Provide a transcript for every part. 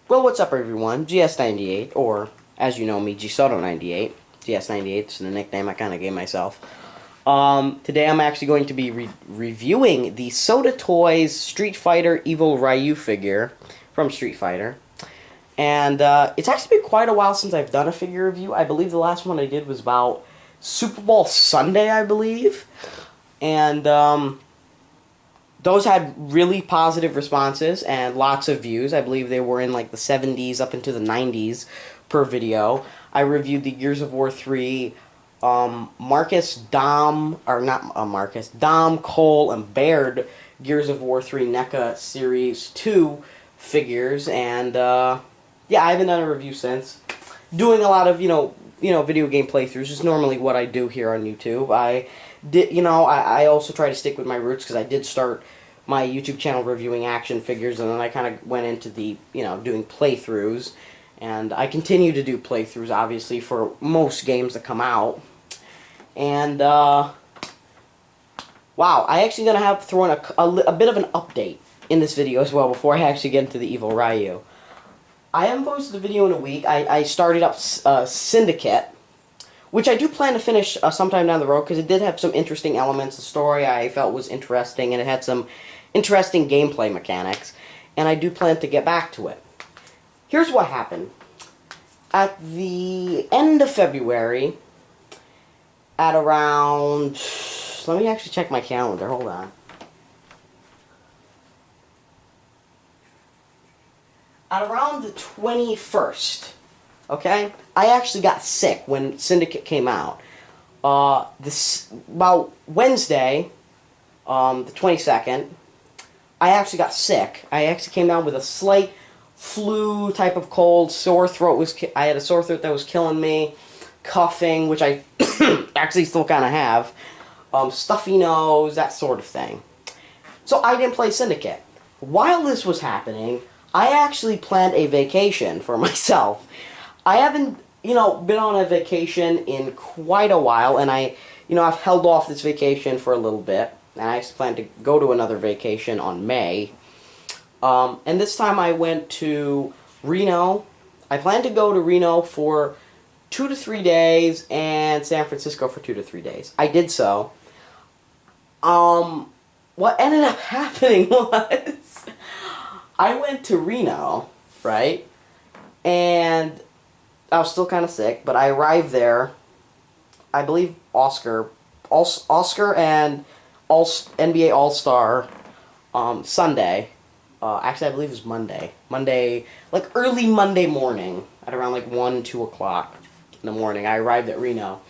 Well, what's up, everyone? GS98, or as you know me, Sota98. GS98 is the nickname I kind of gave myself. Today I'm actually going to be reviewing the Sota Toys Street Fighter Evil Ryu figure from Street Fighter. And it's actually been quite a while since I've done a figure review. I believe the last one I did was about Super Bowl Sunday, I believe. And those had really positive responses and lots of views. I believe they were in like the 70s up into the 90s per video. I reviewed the Gears of War 3 Dom, Cole, and Baird Gears of War 3 NECA Series 2 figures, and yeah, I haven't done a review since. Doing a lot of, video game playthroughs is normally what I do here on YouTube. I also try to stick with my roots because I did start my YouTube channel reviewing action figures, and then I kind of went into the, doing playthroughs. And I continue to do playthroughs, obviously, for most games that come out. And, wow, I actually going to have thrown a bit of an update in this video as well before I actually get into the Evil Ryu. I haven't posted a video in a week. I started up Syndicate, which I do plan to finish sometime down the road because it did have some interesting elements. The story I felt was interesting, and it had some interesting gameplay mechanics, and I do plan to get back to it. Here's what happened. At the end of February, at around... Let me actually check my calendar. Hold on. At around the 21st, okay, I actually got sick when Syndicate came out. About Wednesday, the 22nd, I actually got sick. I actually came down with a slight flu type of cold, sore throat. I had a sore throat that was killing me, coughing, which I actually still kind of have, stuffy nose, that sort of thing. So I didn't play Syndicate. While this was happening, I actually planned a vacation for myself. I haven't, been on a vacation in quite a while, and I've held off this vacation for a little bit, and I actually plan to go to another vacation on May. And this time I went to Reno. I plan to go to Reno for 2 to 3 days, and San Francisco for 2 to 3 days. I did so. What ended up happening was I went to Reno, right? And I was still kind of sick, but I arrived there. I believe Oscar and NBA All-Star Sunday. Actually, I believe it was Monday. Like early Monday morning, at around like 1, 2 o'clock in the morning, I arrived at Reno.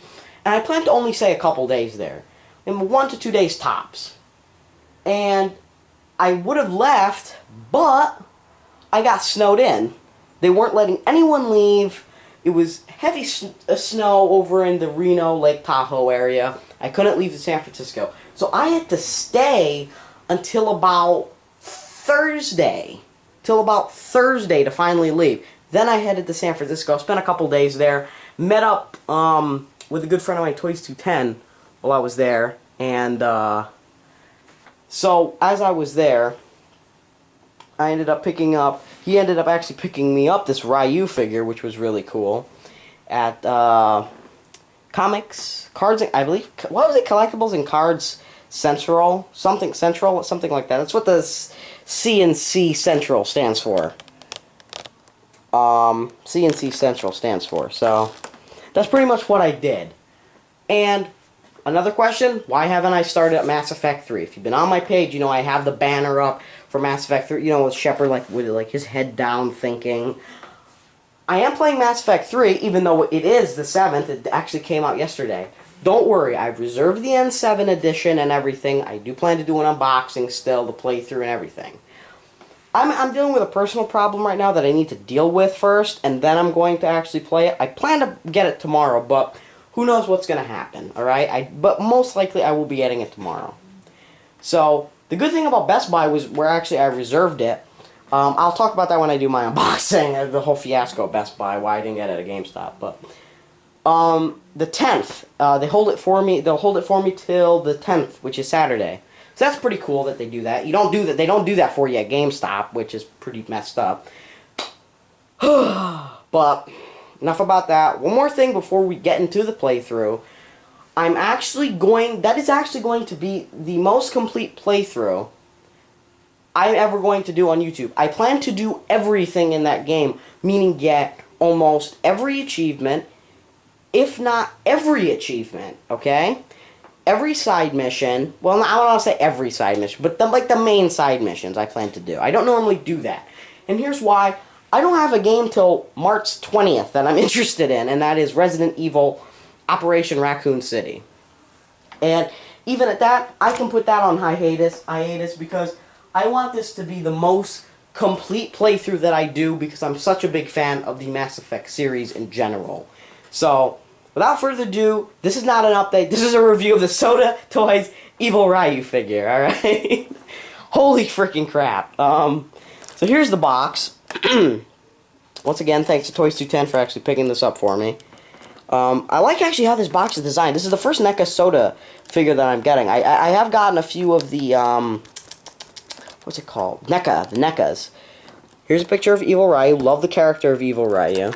And I planned to only stay a couple days there. In 1 to 2 days tops. And I would have left, but I got snowed in. They weren't letting anyone leave. It was heavy snow over in the Reno, Lake Tahoe area. I couldn't leave to San Francisco. So I had to stay until about Thursday to finally leave. Then I headed to San Francisco, spent a couple days there, met up with a good friend of mine, Toys 210, while I was there, and so as I was there, he ended up actually picking me up this Ryu figure, which was really cool, at Comics, Cards, I believe, what was it, Collectibles and Cards Central, something like that. That's what the CNC Central stands for. CNC Central stands for. So that's pretty much what I did. And another question, why haven't I started at Mass Effect 3? If you've been on my page, I have the banner up for Mass Effect 3, with Shepard with his head down thinking. I am playing Mass Effect 3, even though it is the 7th. It actually came out yesterday. Don't worry, I've reserved the N7 edition and everything. I do plan to do an unboxing still, the playthrough and everything. I'm dealing with a personal problem right now that I need to deal with first, and then I'm going to actually play it. I plan to get it tomorrow, but who knows what's going to happen, alright? But most likely I will be getting it tomorrow. So, the good thing about Best Buy was where actually I reserved it. I'll talk about that when I do my unboxing, the whole fiasco at Best Buy, why I didn't get it at GameStop, but the 10th, they'll hold it for me till the 10th, which is Saturday. So that's pretty cool that they do that. They don't do that for you at GameStop, which is pretty messed up. But enough about that. One more thing before we get into the playthrough. That is actually going to be the most complete playthrough I'm ever going to do on YouTube. I plan to do everything in that game, meaning get almost every achievement, if not every achievement, okay? Every side mission, well, I don't want to say every side mission, but the main side missions I plan to do. I don't normally do that. And here's why. I don't have a game till March 20th that I'm interested in, and that is Resident Evil Operation Raccoon City. And even at that, I can put that on hiatus because I want this to be the most complete playthrough that I do because I'm such a big fan of the Mass Effect series in general. So, without further ado, this is not an update. This is a review of the Sota Toys Evil Ryu figure, alright? Holy freaking crap. So here's the box. Once again, thanks to Toys210 for actually picking this up for me. I like actually how this box is designed. This is the first NECA Sota figure that I'm getting. I have gotten a few of the, what's it called? The NECAs. Here's a picture of Evil Ryu. Love the character of Evil Ryu.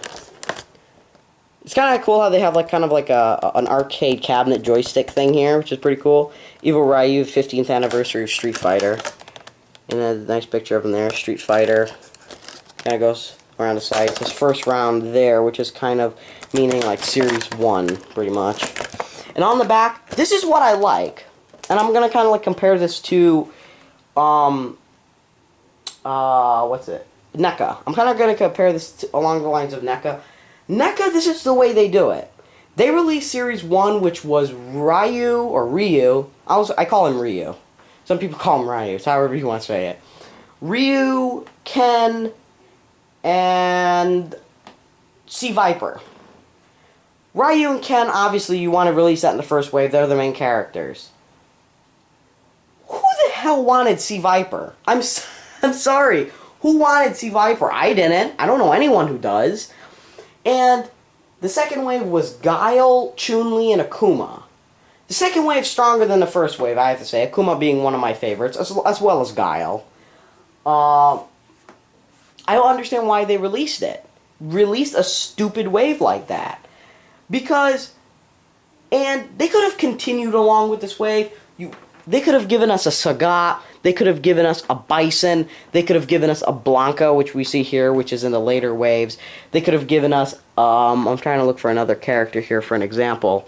It's kind of cool how they have kind of an arcade cabinet joystick thing here, which is pretty cool. Evil Ryu, 15th anniversary of Street Fighter. And a nice picture of him there, Street Fighter. Kind of goes around the side. It's his first round there, which is kind of meaning like Series 1, pretty much. And on the back, this is what I like. And I'm going to kind of compare this to, what's it? NECA. I'm kind of going to compare this along the lines of NECA. NECA, this is the way they do it. They released Series 1, which was Ryu. I call him Ryu. Some people call him Ryu. It's however you want to say it. Ryu, Ken, and C. Viper. Ryu and Ken, obviously, you want to release that in the first wave. They're the main characters. Who the hell wanted C. Viper? I'm sorry. Who wanted C. Viper? I didn't. I don't know anyone who does. And the second wave was Guile, Chun-Li, and Akuma. The second wave's stronger than the first wave, I have to say. Akuma being one of my favorites, as well as Guile. I don't understand why they released it. Released a stupid wave like that. Because, and they could have continued along with this wave. They could have given us a Sagat. They could have given us a Bison. They could have given us a Blanca, which we see here, which is in the later waves. They could have given us, I'm trying to look for another character here for an example.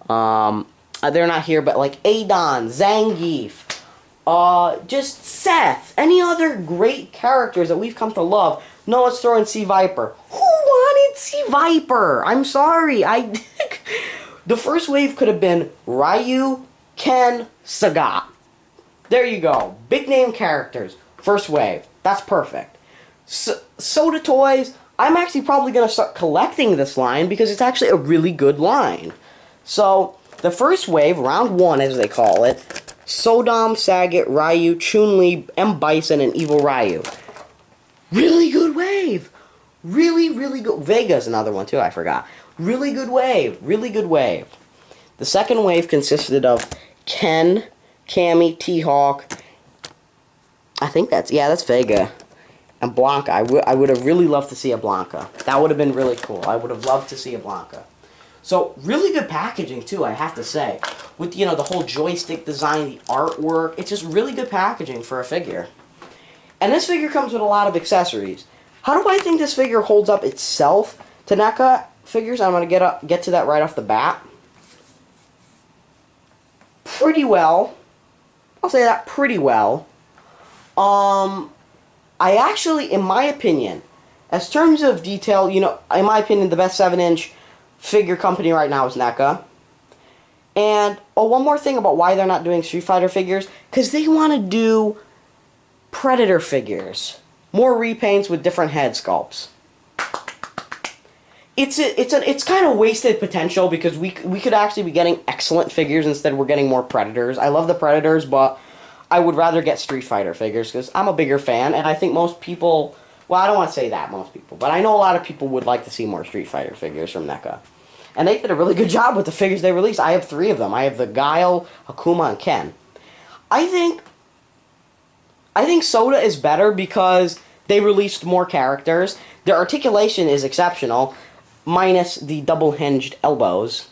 They're not here, but like Adon, Zangief, just Seth, any other great characters that we've come to love. No, let's throw in C. Viper. Who wanted C. Viper? I'm sorry. The first wave could have been Ryu, Ken, Sagat. There you go. Big name characters. First wave. That's perfect. Sota Toys, I'm actually probably going to start collecting this line because it's actually a really good line. So, the first wave, round 1 as they call it, Sodom, Sagat, Ryu, Chun-Li, M. Bison, and Evil Ryu. Really good wave. Really, really good. Vega's another one too, I forgot. Really good wave. Really good wave. The second wave consisted of Ken, Cammy, T-Hawk. I think that's Vega. And Blanca. I would have really loved to see a Blanca. That would have been really cool. I would have loved to see a Blanca. So, really good packaging too, I have to say. With, the whole joystick design, the artwork. It's just really good packaging for a figure. And this figure comes with a lot of accessories. How do I think this figure holds up itself to NECA figures? I'm going to get to that right off the bat. Pretty well. I'll say that pretty well. I actually, in my opinion, as terms of detail, in my opinion, the best 7-inch figure company right now is NECA. And, one more thing about why they're not doing Street Fighter figures. Because they want to do Predator figures. More repaints with different head sculpts. It's kind of wasted potential because we could actually be getting excellent figures instead we're getting more Predators. I love the Predators, but I would rather get Street Fighter figures because I'm a bigger fan, and I think most people, well, I don't want to say that most people, but I know a lot of people would like to see more Street Fighter figures from NECA. And they did a really good job with the figures they released. I have 3 of them. I have the Guile, Akuma, and Ken. I think Sota is better because they released more characters. Their articulation is exceptional, minus the double-hinged elbows.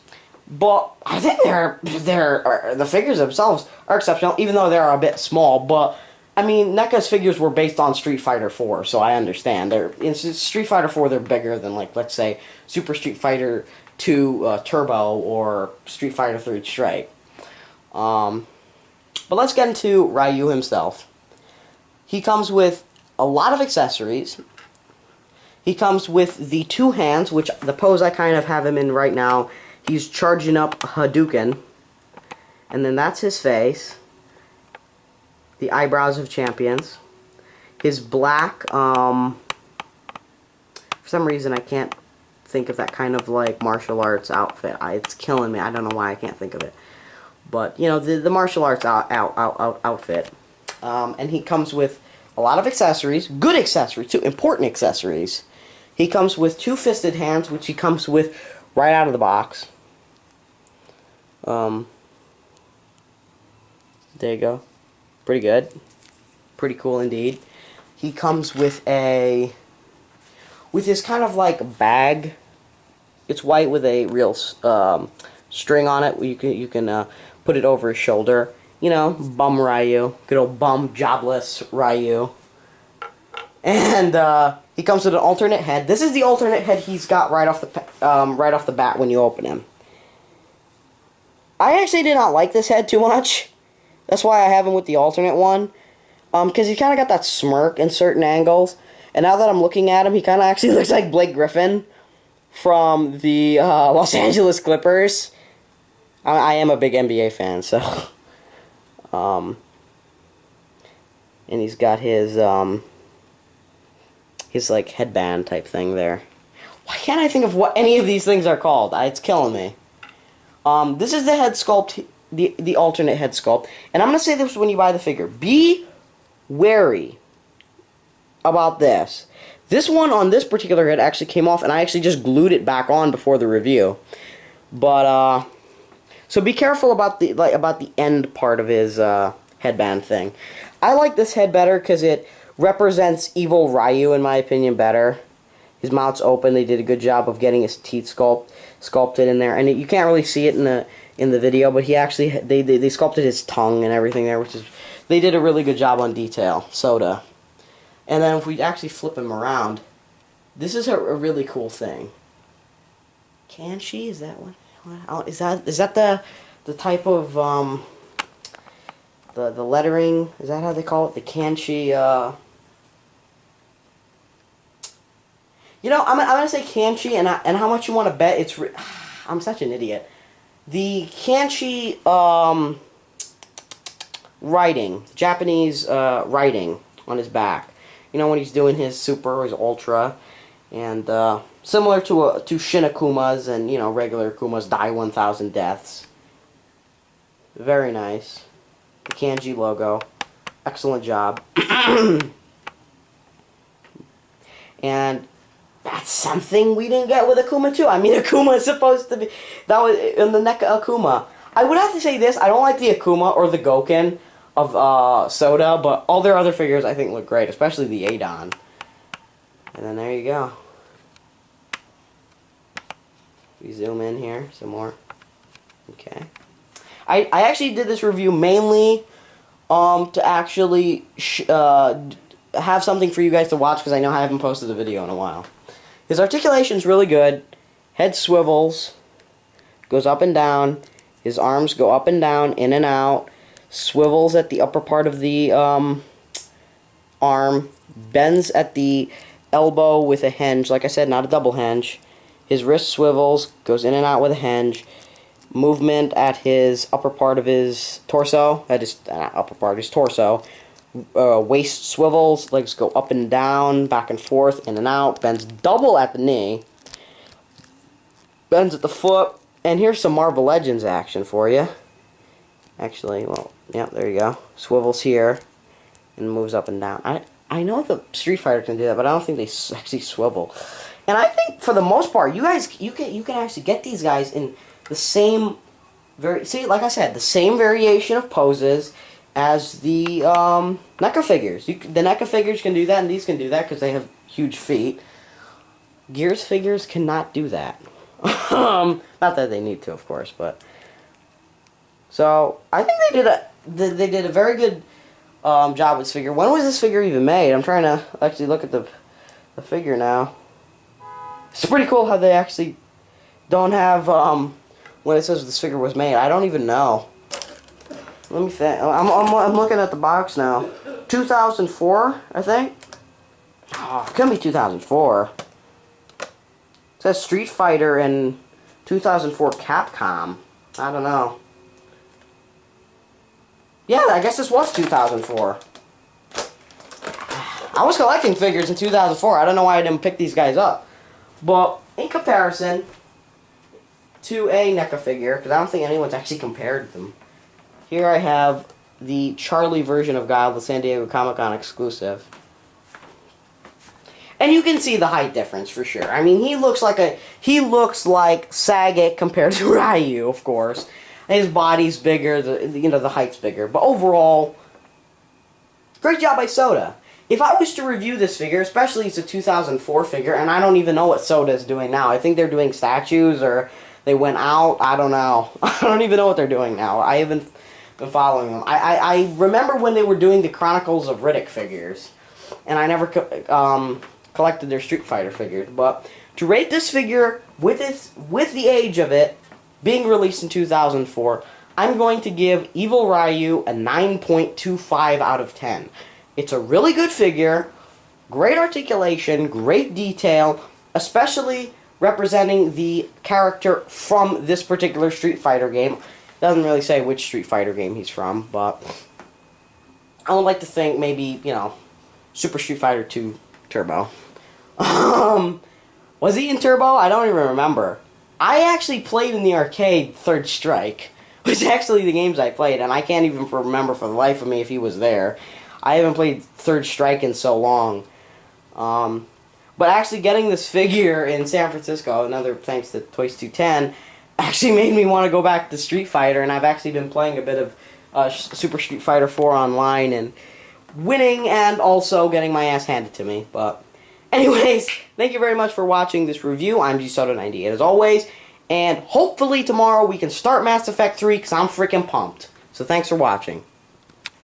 But I think the figures themselves are exceptional, even though they're a bit small. But I mean, NECA's figures were based on Street Fighter 4, so I understand. In Street Fighter 4, they're bigger than, like, let's say, Super Street Fighter 2 Turbo or Street Fighter 3 Strike. But let's get into Ryu himself. He comes with a lot of accessories. He comes with the two hands, which the pose I kind of have him in right now, he's charging up Hadouken. And then that's his face. The eyebrows of champions. His black, for some reason I can't think of that kind of like martial arts outfit. It's killing me. I don't know why I can't think of it. But, you know, the martial arts outfit. And he comes with a lot of accessories. Good accessories, too. Important accessories. He comes with two fisted hands, which he comes with right out of the box. There you go. Pretty good. Pretty cool indeed. He comes with this kind of like bag. It's white with a real string on it. You can put it over his shoulder. You know, bum Ryu. Good old bum, jobless Ryu. And he comes with an alternate head. This is the alternate head he's got right off the bat when you open him. I actually did not like this head too much. That's why I have him with the alternate one. Because he kind of got that smirk in certain angles. And now that I'm looking at him, he kind of actually looks like Blake Griffin from the Los Angeles Clippers. I am a big NBA fan, so... and he's got his like headband type thing there. Why can't I think of what any of these things are called? It's killing me. This is the head sculpt, the alternate head sculpt. And I'm going to say this when you buy the figure. Be wary about this. This one on this particular head actually came off, and I actually just glued it back on before the review. But, so be careful about the end part of his headband thing. I like this head better because it represents evil Ryu, in my opinion, better. His mouth's open. They did a good job of getting his teeth sculpted in there, and you can't really see it in the video, but he actually they sculpted his tongue and everything there, which is they did a really good job on detail. Sota. And then if we actually flip him around, this is a really cool thing. Kanshi, is that one? Is that the type of the lettering? Is that how they call it? The Kanshi. You know, I'm gonna say Kanshi, and how much you want to bet it's. I'm such an idiot. The Kanshi writing, Japanese writing on his back. You know, when he's doing his super or his ultra, and similar to Shin Akuma's and, you know, regular Akuma's die 1,000 deaths. Very nice. The Kanji logo. Excellent job. And that's something we didn't get with Akuma too. I mean, Akuma is supposed to be... That was in the NECA Akuma. I would have to say this. I don't like the Akuma or the Goken of Sota, but all their other figures I think look great, especially the Adon. And then there you go. We zoom in here some more. Okay. I actually did this review mainly to actually have something for you guys to watch, because I know I haven't posted a video in a while. His articulation's really good. Head swivels. Goes up and down. His arms go up and down, in and out. Swivels at the upper part of the arm. Bends at the elbow with a hinge. Like I said, not a double hinge. His wrist swivels. Goes in and out with a hinge. Movement at his upper part of his torso. At his upper part of his torso. Waist swivels, legs go up and down, back and forth, in and out, bends double at the knee, bends at the foot, and here's some Marvel Legends action for you. Actually, well, yeah, there you go. Swivels here, and moves up and down. I know the Street Fighter can do that, but I don't think they actually swivel. And I think, for the most part, you can actually get these guys in the same, like I said, the same variation of poses, as the NECA figures. The NECA figures can do that, and these can do that because they have huge feet. Gears figures cannot do that. Not that they need to, of course, but so I think they did a very good job with this figure. When was this figure even made? I'm trying to actually look at the figure now. It's pretty cool how they actually don't have when it says this figure was made. I don't even know. Let me think. I'm looking at the box now. 2004, I think. Oh, it couldn't be 2004. It says Street Fighter and 2004 Capcom. I don't know. Yeah, I guess this was 2004. I was collecting figures in 2004. I don't know why I didn't pick these guys up. But in comparison to a NECA figure, because I don't think anyone's actually compared them, here I have the Charlie version of Guile, the San Diego Comic-Con exclusive. And you can see the height difference for sure. I mean, he looks like Sagat compared to Ryu, of course. His body's bigger, the height's bigger. But overall, great job by Sota. If I was to review this figure, especially it's a 2004 figure, and I don't even know what Sota is doing now. I think they're doing statues, or they went out. I don't know. I don't even know what they're doing now. I haven't been following them. I remember when they were doing the Chronicles of Riddick figures, and I never collected their Street Fighter figures. But to rate this figure with the age of it being released in 2004, I'm going to give Evil Ryu a 9.25 out of 10. It's a really good figure, great articulation, great detail, especially representing the character from this particular Street Fighter game. Doesn't really say which Street Fighter game he's from, but I would like to think maybe, Super Street Fighter 2 Turbo. Was he in Turbo? I don't even remember. I actually played in the arcade Third Strike, which is actually the games I played, and I can't even remember for the life of me if he was there. I haven't played Third Strike in so long. But actually getting this figure in San Francisco, another thanks to Toys 210, actually made me want to go back to Street Fighter, and I've actually been playing a bit of Super Street Fighter 4 online, and winning and also getting my ass handed to me. But anyways, thank you very much for watching this review. I'm Sota98 as always, and hopefully tomorrow we can start Mass Effect 3 because I'm freaking pumped. So thanks for watching.